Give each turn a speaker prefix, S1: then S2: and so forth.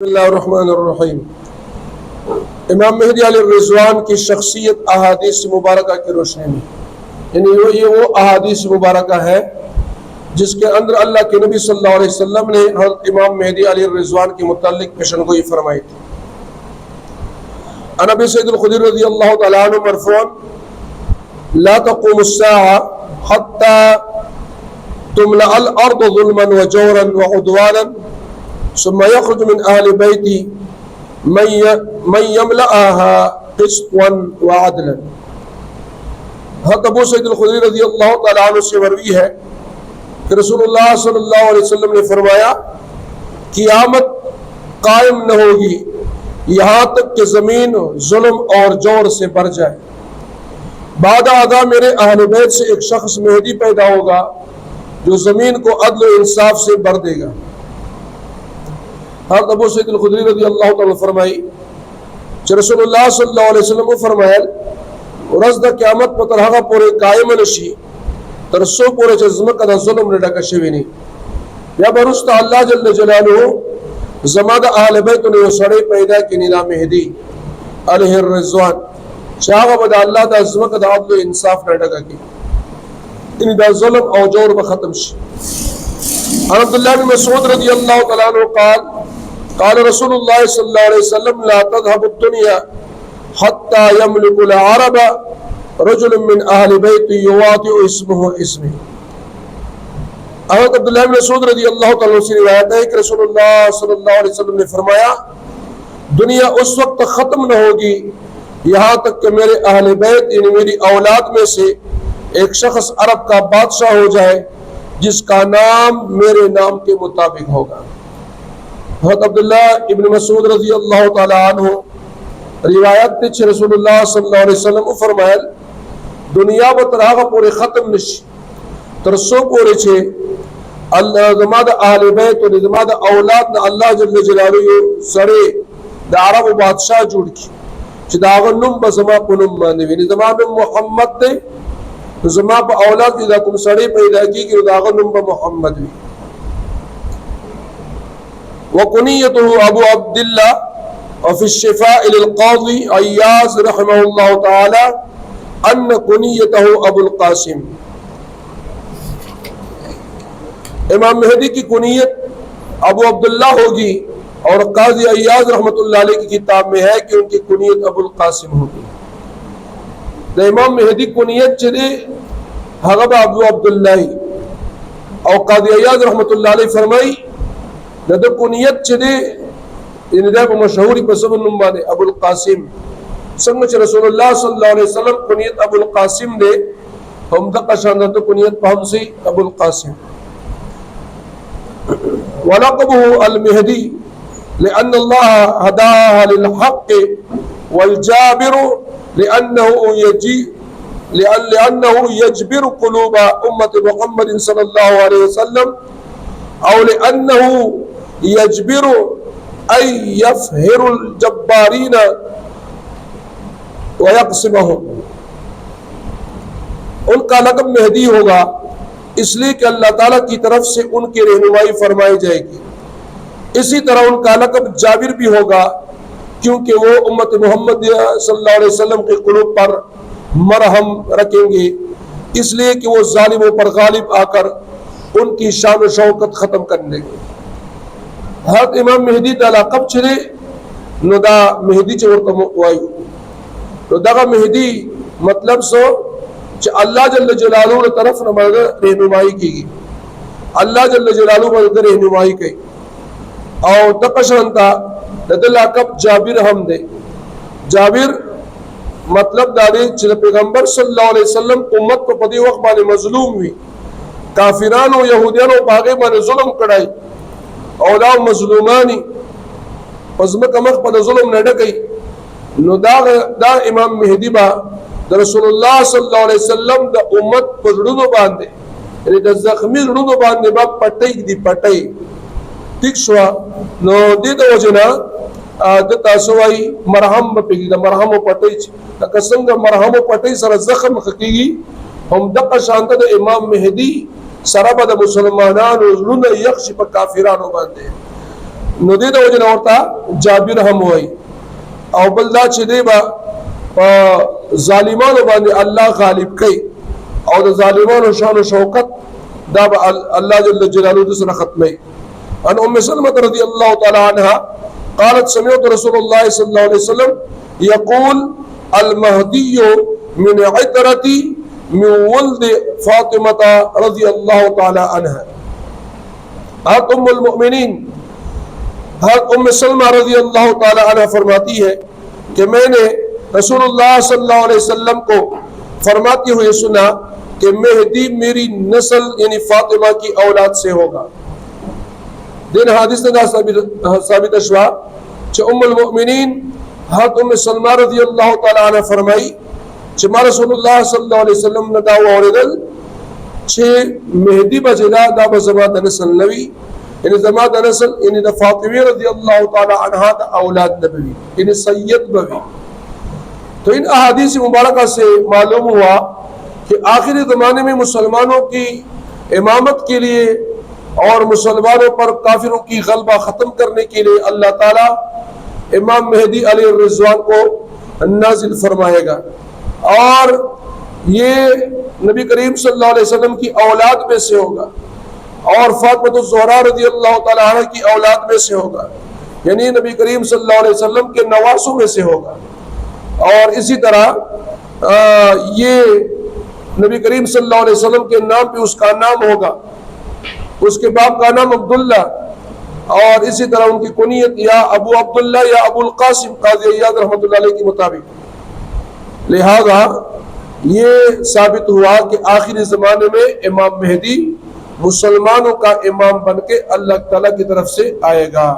S1: بسم اللہ الرحمن الرحیم۔ امام مہدی علیہ الرضوان کی شخصیت احادیث مبارکہ کی روشنی میں، یعنی یہ وہ احادیث مبارکہ ہے جس کے اندر اللہ کے نبی صلی اللہ علیہ وسلم نے حضرت امام مہدی علیہ الرضوان کے متعلق پیشن گوئی فرمائی تھی۔ عن ابی سعید الخدری رضی اللہ تعالیٰ عنہ مرفوعا لا تقوم الساعة حتى تملأ الارض ظلما وجورا وعدوانا ثم يخرج من اهل بيتي من يملأها قسطا وعدلا۔ حضرت ابو سعید الخدری رضی اللہ تعالیٰ عنہ سے مروی ہے کہ رسول اللہ صلی اللہ علیہ وسلم نے فرمایا قیامت قائم نہ ہوگی یہاں تک کہ زمین ظلم اور جور سے بھر جائے۔ بعد ادا میرے اہل بیت سے ایک شخص مہدی پیدا ہوگا جو زمین کو عدل و انصاف سے بھر دے گا۔ حضرت ابو سعید الخدری رضی اللہ تعالیٰ فرمائی کہ رسول اللہ صلی اللہ علیہ وسلم کو فرمایا رز دا قیامت پتر ہاگا پورے قائم نشی ترسو پورے جزمک دا ظلم نڈکا شوینی یا برستا اللہ جل جلالہ زماد اہل بیت نے سڑے پیدا کی نیلا مہدی علیہ الرضوان شاہا بدا اللہ دا زمک دا عدل و انصاف نڈکا کی ان دا ظلم او جور بختم شی۔ عبداللہ بن مسعود رضی اللہ تعالیٰ عنہ قال رسول اللہ صلی اللہ علیہ وسلم لا تذهب الدنيا حتى يملك العرب رجل من اہل بیت یواطئ اسمه اسمه۔ حضرت عبداللہ بن مسعود رضی اللہ تعالیٰ عنہ سے روایت ہے کہ رسول اللہ صلی اللہ علیہ وسلم نے فرمایا دنیا اس وقت ختم نہ ہوگی یہاں تک کہ میرے اہل بیت یعنی میری اولاد میں سے ایک شخص عرب کا بادشاہ ہو جائے جس کا نام میرے نام کے مطابق ہوگا۔ حضرت عبداللہ ابن مسعود رضی اللہ تعالی عنہ روایت تے رسول اللہ صلی اللہ علیہ وسلم کو فرمایا دنیا بطراغ پورے ختم نش ترسو پورے چھے اللہ زماد اہل بیت و زماد اولاد نا اللہ جل جلالہ سڑے دا عرب بادشاہ جوڑ کی چھ داغن نم بزما پنم ماندوی زمان محمد دے زما پا اولاد اذا کم سڑے پیدا کی کہ داغن نم محمد بھی وکنیته ابو عبداللہ وفي الشفاء للقاضي عیاض رحمہ اللہ تعالی ان کنیته ابو القاسم۔ امام مہدی کی کنیت ابو عبداللہ ہوگی اور قاضی عیاض رحمۃ اللہ علیہ کی کتاب میں ہے کہ ان کی کنیت ابو القاسم ہوگی۔ تو امام مہدی کنیت چلے حغب ابو عبداللہ اور قاضی عیاض رحمۃ اللہ علیہ فرمائی ندو کنیت چلے ان دے مشہوری پسب نمبانے ابو القاسم سنگچ رسول اللہ صلی اللہ علیہ وسلم کنیت ابو القاسم دے ہم دقا شاندہ کنیت پہم سی ابو القاسم۔ ولقبه المہدی لأن اللہ ہداها للحق والجابر لأنه يجبر قلوب امت محمد صلی اللہ علیہ وسلم او لأنه يجبر أن يفهر الجبارين ويقسمهم۔ ان کا لقب مہدی ہوگا اس لیے کہ اللہ تعالیٰ کی طرف سے ان کی رہنمائی فرمائی جائے گی، اسی طرح ان کا لقب جابر بھی ہوگا کیونکہ وہ امت محمد صلی اللہ علیہ وسلم کے قلوب پر مرہم رکھیں گے اس لیے کہ وہ ظالموں پر غالب آ کر ان کی شان و شوکت ختم کرنے گے۔ حضرت امام مہدی دا لقب چلے نو دا مہدی چورتا موائی نو دا مہدی مطلب سو چھ اللہ جل جلالہ نے طرف نماز رہنمائی کی گی، اللہ جل جلالہ نے رہنمائی کی اور تقشنتا دا لقب جابر ہم دے۔ جابر مطلب دارے چھ پیغمبر صلی اللہ علیہ وسلم امت کو پدی وقت بانے مظلوم ہوئی کافران و یہودیان و باغے بانے ظلم کڑائی اولا مظلومانی پزمک مخ پد ظلم نڈکئی نو دا امام مہدی با دا رسول اللہ صلی اللہ علیہ وسلم دا امت پزڑنو باندے یعنی دا زخمی زڑنو باندے با پٹائی دی پٹائی ٹھیک شوا نو دی دا وجنا دا تاسوائی مرحم با پیگی دا مرحم و پٹائی دا کسنگ مرحم و پٹائی سر زخم خکیگی ہم دقا شانتا دا امام مہدی سرابہ دا مسلمانان و ظلم یخش پا کافرانو باندے ندی دا وجن اورتا جابر هم وای او بلدا چې دی با ظالمانو باندې الله غالب کوي او د ظالمانو شان او شوکت دا الله جل جلاله د سره ختمي. ان ام سلمة رضی اللہ تعالی عنها قالت سمعت رسول الله صلی اللہ علیہ وسلم يقول المهدي من عترتي من ولد فاطمة رضی اللہ تعالی عنها. حضرت ام المؤمنین حضرت ام سلمہ رضی اللہ تعالی عنہ فرماتی ہے کہ میں نے رسول اللہ صلی اللہ علیہ وسلم کو فرماتے ہوئے سنا کہ مہدی میری نسل یعنی فاطمہ کی اولاد سے ہوگا. دین حدیث نے ثابت شوا کہ ام المؤمنین حضرت ام سلمہ رضی اللہ تعالی عنہ فرمائی کہ ما رسول اللہ صلی اللہ علیہ وسلم نے دا اوریدل کہ مہدی بجلا دا بزمات نسل نبی یعنی زمات نسل یعنی دا فاطمہ رضی اللہ تعالی عنہ دا اولاد نبی یعنی سید بوی. تو ان احادیث مبارکہ سے معلوم ہوا کہ آخری زمانے میں مسلمانوں کی امامت کے لیے اور مسلمانوں پر کافروں کی غلبہ ختم کرنے کے لیے اللہ تعالیٰ امام مہدی علیہ الرضوان کو نازل فرمائے گا اور یہ نبی کریم صلی اللہ علیہ وسلم کی اولاد میں سے ہوگا اور فاطمہ الزہرا رضی اللہ تعالیٰ عنہ کی اولاد میں سے ہوگا یعنی نبی کریم صلی اللہ علیہ وسلم کے نواسوں میں سے ہوگا. اور اسی طرح یہ نبی کریم صلی اللہ علیہ وسلم کے نام پہ اس کا نام ہوگا, اس کے باپ کا نام عبداللہ اور اسی طرح ان کی کنیت یا ابو عبداللہ یا ابو القاسم قاضی عیاض رحمۃ اللہ علیہ کے مطابق. لہذا یہ ثابت ہوا کہ آخری زمانے میں امام مہدی مسلمانوں کا امام بن کے اللہ تعالیٰ کی طرف سے آئے گا.